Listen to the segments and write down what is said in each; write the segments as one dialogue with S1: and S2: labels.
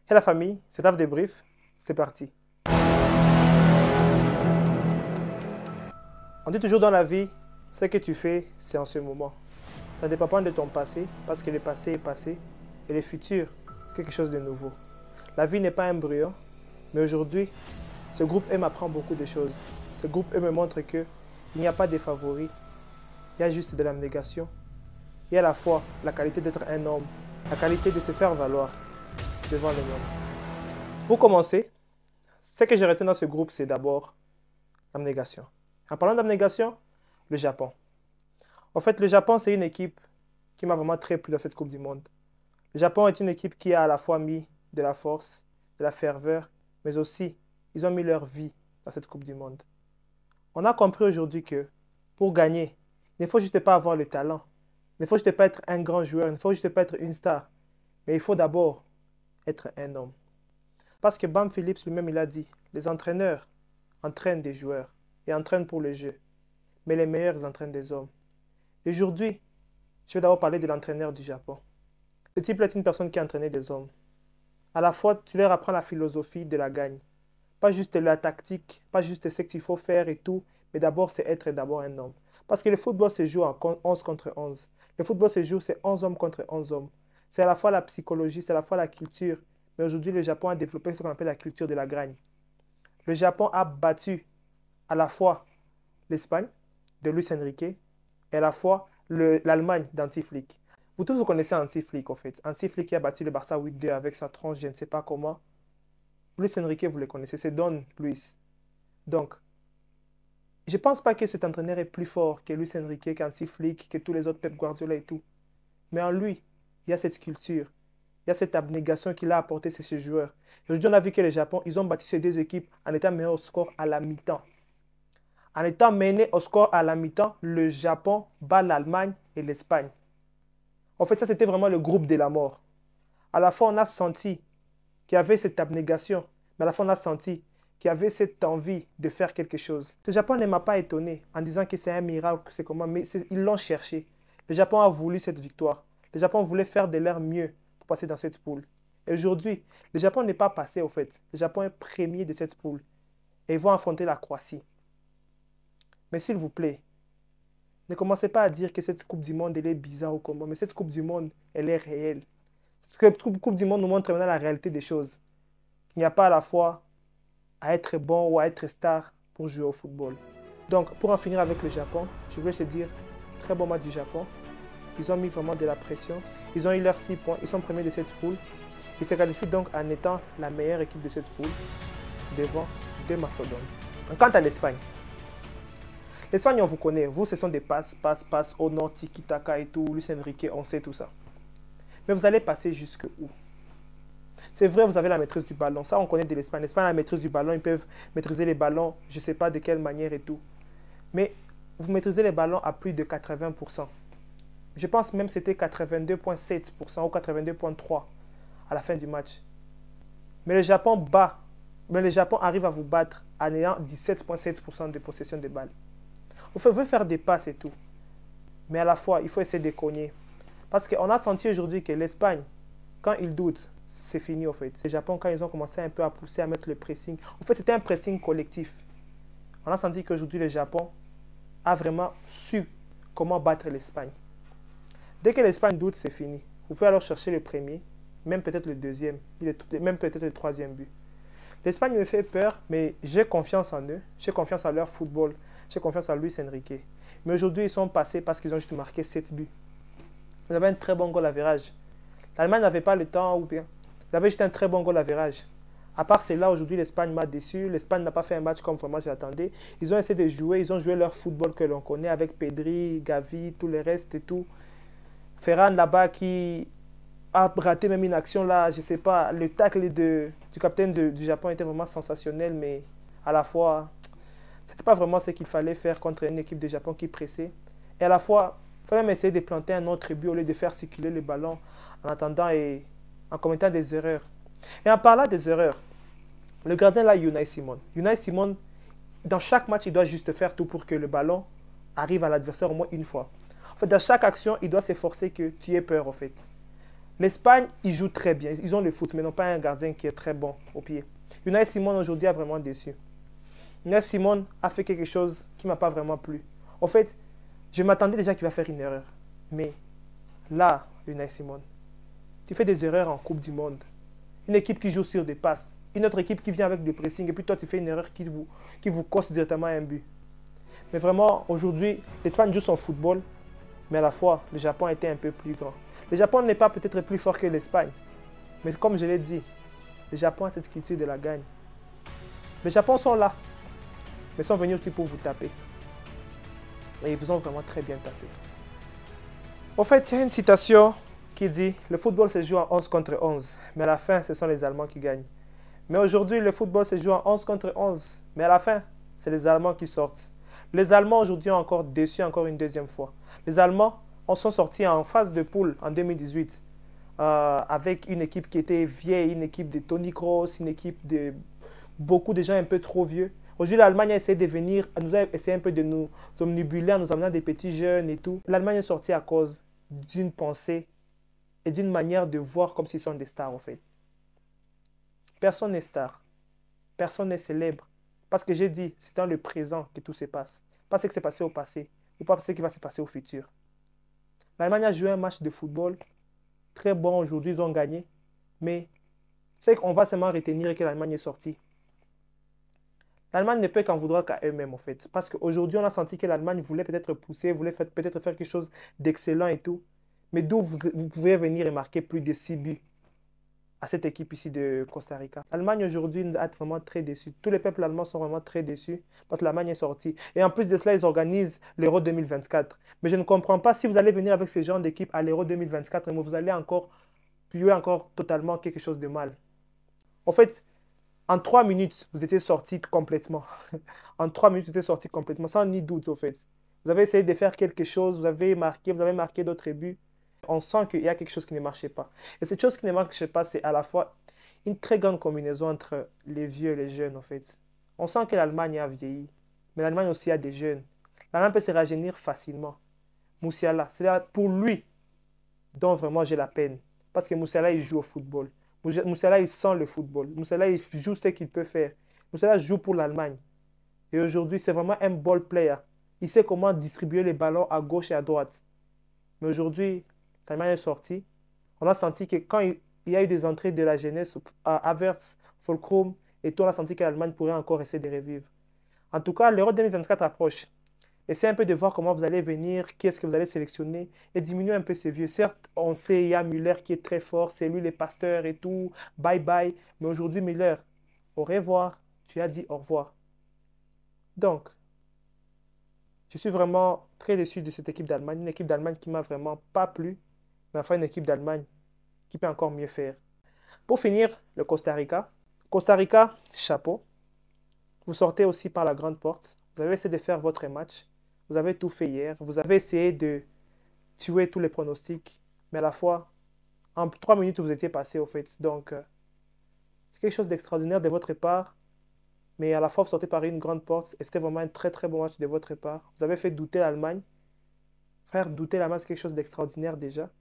S1: Et la famille, c'est Taf Débrief, c'est parti. On dit toujours dans la vie, ce que tu fais, c'est en ce moment. Ça ne dépend pas de ton passé, parce que le passé est passé, et le futur, c'est quelque chose de nouveau. La vie n'est pas un brouillon, mais aujourd'hui, ce groupe E m'apprend beaucoup de choses. Ce groupe E me montre qu'il n'y a pas de favoris, il y a juste de l'abnégation. Il y a à la fois la qualité d'être un homme, la qualité de se faire valoir devant le monde. Pour commencer, ce que j'ai retenu dans ce groupe, c'est d'abord l'abnégation. En parlant d'abnégation, le Japon. En fait, le Japon, c'est une équipe qui m'a vraiment très plu dans cette Coupe du Monde. Le Japon est une équipe qui a à la fois mis de la force, de la ferveur, mais aussi, ils ont mis leur vie dans cette Coupe du Monde. On a compris aujourd'hui que pour gagner, il ne faut juste pas avoir le talent. Il ne faut juste pas être un grand joueur, il ne faut juste pas être une star. Mais il faut d'abord être un homme. Parce que Bam Phillips lui-même, il a dit, les entraîneurs entraînent des joueurs et entraînent pour le jeu. Mais les meilleurs, ils entraînent des hommes. Aujourd'hui, je vais d'abord parler de l'entraîneur du Japon. Ce type est une personne qui a entraîné des hommes. À la fois, tu leur apprends la philosophie de la gagne. Pas juste la tactique, pas juste ce qu'il faut faire et tout, mais d'abord, c'est être d'abord un homme. Parce que le football se joue en 11 contre 11. Le football se joue, c'est 11 hommes contre 11 hommes. C'est à la fois la psychologie, c'est à la fois la culture. Mais aujourd'hui, le Japon a développé ce qu'on appelle la culture de la gagne. Le Japon a battu à la fois l'Espagne de Luis Enrique et à la fois l'Allemagne d'Hansi Flick. Vous tous vous connaissez Hansi Flick en fait. Hansi Flick qui a battu le Barça 8-2 avec sa tronche, je ne sais pas comment. Luis Enrique, vous le connaissez, c'est Don Luis. Donc, je ne pense pas que cet entraîneur est plus fort que Luis Enrique, qu'Hansi Flick, que tous les autres Pep Guardiola et tout. Mais en lui, il y a cette culture, il y a cette abnégation qu'il a apporté à ces joueurs. Aujourd'hui, on a vu que le Japon, ils ont battu ces deux équipes en étant meilleurs au score à la mi-temps. En étant mené au score à la mi-temps, le Japon bat l'Allemagne et l'Espagne. En fait, ça, c'était vraiment le groupe de la mort. À la fois, on a senti qu'il y avait cette abnégation, mais à la fois, on a senti qu'il y avait cette envie de faire quelque chose. Le Japon ne m'a pas étonné en disant que c'est un miracle, que c'est comment, mais ils l'ont cherché. Le Japon a voulu cette victoire. Le Japon voulait faire de leur mieux pour passer dans cette poule. Et aujourd'hui, le Japon n'est pas passé, au fait. Le Japon est premier de cette poule. Et ils vont affronter la Croatie. Mais s'il vous plaît, ne commencez pas à dire que cette Coupe du Monde, elle est bizarre ou comment. Mais cette Coupe du Monde, elle est réelle. Cette Coupe du Monde nous montre maintenant la réalité des choses. Il n'y a pas à la fois à être bon ou à être star pour jouer au football. Donc, pour en finir avec le Japon, je voulais te dire, très bon match du Japon. Ils ont mis vraiment de la pression. Ils ont eu leurs 6 points. Ils sont premiers de cette poule. Ils se qualifient donc en étant la meilleure équipe de cette poule devant deux mastodontes. Quant à l'Espagne, l'Espagne, on vous connaît. Vous, ce sont des passes, au nord, tiki-taka et tout. Luis Enrique, on sait tout ça. Mais vous allez passer jusque où? C'est vrai, vous avez la maîtrise du ballon. Ça, on connaît de l'Espagne. L'Espagne a la maîtrise du ballon. Ils peuvent maîtriser les ballons, je ne sais pas de quelle manière et tout. Mais vous maîtrisez les ballons à plus de 80%. Je pense même que c'était 82,7% ou 82,3% à la fin du match. Mais le Japon arrive à vous battre en ayant 17,7% de possession de balles. Vous pouvez faire des passes et tout. Mais à la fois, il faut essayer de cogner. Parce qu'on a senti aujourd'hui que l'Espagne, quand ils doutent, c'est fini en fait. Le Japon, quand ils ont commencé un peu à pousser, à mettre le pressing, en fait, c'était un pressing collectif. On a senti qu'aujourd'hui, le Japon a vraiment su comment battre l'Espagne. Dès que l'Espagne doute, c'est fini. Vous pouvez alors chercher le premier, même peut-être le deuxième, même peut-être le troisième but. L'Espagne me fait peur, mais j'ai confiance en eux. J'ai confiance en leur football. J'ai confiance en Luis Enrique. Mais aujourd'hui, ils sont passés parce qu'ils ont juste marqué 7 buts. Ils avaient un très bon goal average. L'Allemagne n'avait pas le temps ou bien. Ils avaient juste un très bon goal average. À part cela, aujourd'hui, l'Espagne m'a déçu. L'Espagne n'a pas fait un match comme vraiment j'attendais. Ils ont essayé de jouer. Ils ont joué leur football que l'on connaît avec Pedri, Gavi, tout le reste et tout. Ferran là-bas qui a raté même une action là, je ne sais pas. Le tacle du capitaine du Japon était vraiment sensationnel, mais à la fois, ce n'était pas vraiment ce qu'il fallait faire contre une équipe de Japon qui pressait. Et à la fois, il faut même essayer de planter un autre but au lieu de faire circuler le ballon en attendant et en commettant des erreurs. Et en parlant des erreurs, le gardien là, Unai Simon. Unai Simon, dans chaque match, il doit juste faire tout pour que le ballon arrive à l'adversaire au moins une fois. En fait, dans chaque action, il doit s'efforcer que tu aies peur, en fait. L'Espagne, ils jouent très bien. Ils ont le foot, mais n'ont pas un gardien qui est très bon au pied. Unai Simon aujourd'hui a vraiment déçu. Unai Simon a fait quelque chose qui ne m'a pas vraiment plu. En fait, je m'attendais déjà qu'il va faire une erreur. Mais là, Unai Simon, tu fais des erreurs en Coupe du Monde. Une équipe qui joue sur des passes. Une autre équipe qui vient avec du pressing. Et puis toi, tu fais une erreur qui vous coste directement un but. Mais vraiment, aujourd'hui, l'Espagne joue son football. Mais à la fois, le Japon était un peu plus grand. Le Japon n'est pas peut-être plus fort que l'Espagne. Mais comme je l'ai dit, le Japon a cette culture de la gagne. Les Japon sont là. Mais sont venus aussi pour vous taper. Et ils vous ont vraiment très bien tapé. En fait, il y a une citation qui dit « Le football se joue en 11 contre 11, mais à la fin, ce sont les Allemands qui gagnent. » Mais aujourd'hui, le football se joue en 11 contre 11, mais à la fin, c'est les Allemands qui sortent. Les Allemands aujourd'hui ont encore déçu encore une deuxième fois. Les Allemands en sont sortis en phase de poule en 2018 avec une équipe qui était vieille, une équipe de Toni Kroos, une équipe de beaucoup de gens un peu trop vieux. Aujourd'hui, l'Allemagne a essayé de venir, nous a essayé un peu de nous omnibuler en nous amenant des petits jeunes et tout. L'Allemagne est sortie à cause d'une pensée et d'une manière de voir comme s'ils sont des stars en fait. Personne n'est star, personne n'est célèbre. Parce que j'ai dit, c'est dans le présent que tout se passe. Pas ce qui s'est passé au passé ou pas ce qui va se passer au futur. L'Allemagne a joué un match de football très bon aujourd'hui, ils ont gagné. Mais c'est qu'on va seulement retenir que l'Allemagne est sortie. L'Allemagne ne peut qu'en vouloir qu'à eux-mêmes, en fait. Parce qu'aujourd'hui, on a senti que l'Allemagne voulait peut-être pousser, voulait peut-être faire quelque chose d'excellent et tout. Mais d'où vous pouvez venir et marquer plus de 6 buts à cette équipe ici de Costa Rica. L'Allemagne aujourd'hui nous a vraiment très déçus. Tous les peuples allemands sont vraiment très déçus parce que l'Allemagne est sortie. Et en plus de cela, ils organisent l'Euro 2024. Mais je ne comprends pas si vous allez venir avec ce genre d'équipe à l'Euro 2024, mais vous allez encore puer encore totalement quelque chose de mal. En fait, en 3 minutes, vous étiez sorti complètement. En 3 minutes, vous étiez sorti complètement, sans ni doute, au fait. Vous avez essayé de faire quelque chose, vous avez marqué d'autres buts. On sent qu'il y a quelque chose qui ne marchait pas. Et cette chose qui ne marchait pas, c'est à la fois une très grande combinaison entre les vieux et les jeunes, en fait. On sent que l'Allemagne a vieilli, mais l'Allemagne aussi a des jeunes. L'Allemagne peut se rajeunir facilement. Moussiala, c'est là pour lui dont vraiment j'ai la peine. Parce que Moussiala, il joue au football. Moussiala, il sent le football. Moussiala, il joue ce qu'il peut faire. Moussiala joue pour l'Allemagne. Et aujourd'hui, c'est vraiment un ball player. Il sait comment distribuer les ballons à gauche et à droite. Mais aujourd'hui, l'Allemagne est sortie. On a senti que quand il y a eu des entrées de la jeunesse, Havertz, Füllkrug et tout, on a senti que l'Allemagne pourrait encore essayer de revivre. En tout cas, l'Euro 2024 approche. Essayez un peu de voir comment vous allez venir, qui est-ce que vous allez sélectionner et diminuer un peu ces vieux. Certes, on sait, il y a Müller qui est très fort, c'est lui les pasteurs et tout, bye bye. Mais aujourd'hui, Müller, au revoir, tu as dit au revoir. Donc, je suis vraiment très déçu de cette équipe d'Allemagne, une équipe d'Allemagne qui m'a vraiment pas plu, mais enfin une équipe d'Allemagne qui peut encore mieux faire. Pour finir, le Costa Rica. Costa Rica, chapeau. Vous sortez aussi par la grande porte. Vous avez essayé de faire votre match. Vous avez tout fait hier. Vous avez essayé de tuer tous les pronostics. Mais à la fois, en 3 minutes, vous étiez passé au fait. Donc, c'est quelque chose d'extraordinaire de votre part. Mais à la fois, vous sortez par une grande porte. Et c'était vraiment un très très bon match de votre part. Vous avez fait douter l'Allemagne. Faire douter l'Allemagne, c'est quelque chose d'extraordinaire déjà.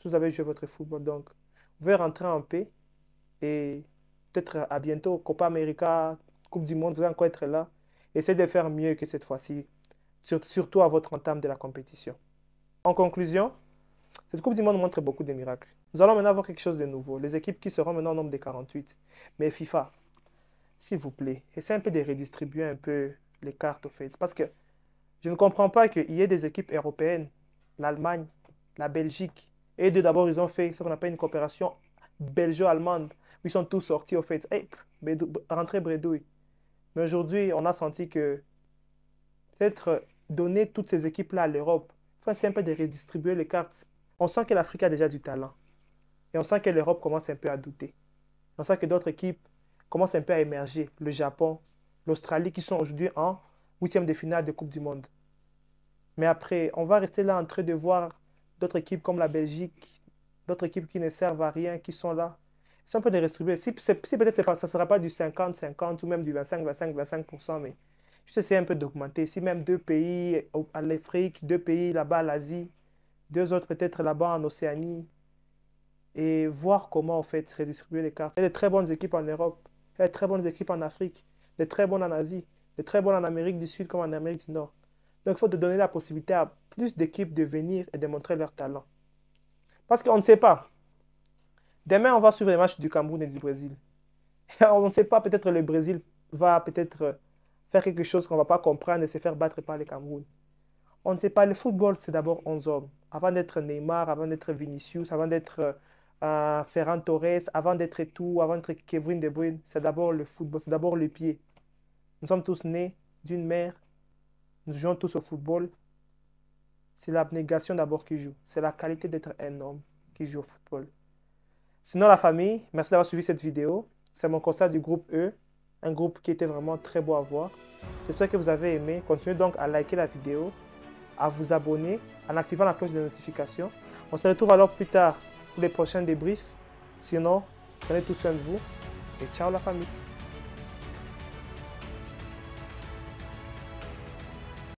S1: Vous avez joué votre football. Donc, vous pouvez rentrer en paix. Et peut-être à bientôt. Copa América, Coupe du Monde, vous allez encore être là. Essayez de faire mieux que cette fois-ci. Surtout à votre entame de la compétition. En conclusion, cette Coupe du Monde montre beaucoup de miracles. Nous allons maintenant avoir quelque chose de nouveau. Les équipes qui seront maintenant au nombre de 48. Mais FIFA, s'il vous plaît, essayez un peu de redistribuer un peu les cartes au fait. Parce que je ne comprends pas qu'il y ait des équipes européennes, l'Allemagne, la Belgique, et d'abord ils ont fait ce qu'on appelle une coopération belgeo-allemande, où ils sont tous sortis au fait. Hey, rentrez bredouille. Mais aujourd'hui, on a senti que peut-être donner toutes ces équipes-là à l'Europe, il faut essayer un peu de redistribuer les cartes. On sent que l'Afrique a déjà du talent. Et on sent que l'Europe commence un peu à douter. On sent que d'autres équipes commencent un peu à émerger. Le Japon, l'Australie, qui sont aujourd'hui en huitième de finale de Coupe du Monde. Mais après, on va rester là en train de voir d'autres équipes comme la Belgique, d'autres équipes qui ne servent à rien, qui sont là. C'est un peu de redistribuer. Si peut-être ça ne sera pas du 50-50 ou même du 25-25-25%, mais juste essayer un peu d'augmenter. Si même 2 pays à l'Afrique, 2 pays là-bas à l'Asie, 2 autres peut-être là-bas en Océanie, et voir comment en fait redistribuer les cartes. Il y a de très bonnes équipes en Europe, il y a de très bonnes équipes en Afrique, de très bonnes en Asie, de très bonnes en Amérique du Sud comme en Amérique du Nord. Donc il faut te donner la possibilité à plus d'équipes de venir et de montrer leur talent. Parce qu'on ne sait pas. Demain, on va suivre les matchs du Cameroun et du Brésil. On ne sait pas, peut-être le Brésil va peut-être faire quelque chose qu'on ne va pas comprendre et se faire battre par le Cameroun. On ne sait pas, le football, c'est d'abord 11 hommes. Avant d'être Neymar, avant d'être Vinicius, avant d'être Ferran Torres, avant d'être tout, avant d'être Kevin De Bruyne, c'est d'abord le football, c'est d'abord le pied. Nous sommes tous nés d'une mère, nous jouons tous au football. C'est l'abnégation d'abord qui joue. C'est la qualité d'être un homme qui joue au football. Sinon, la famille, merci d'avoir suivi cette vidéo. C'est mon constat du groupe E, un groupe qui était vraiment très beau à voir. J'espère que vous avez aimé. Continuez donc à liker la vidéo, à vous abonner en activant la cloche de notification. On se retrouve alors plus tard pour les prochains débriefs. Sinon, prenez tout soin de vous et ciao la famille.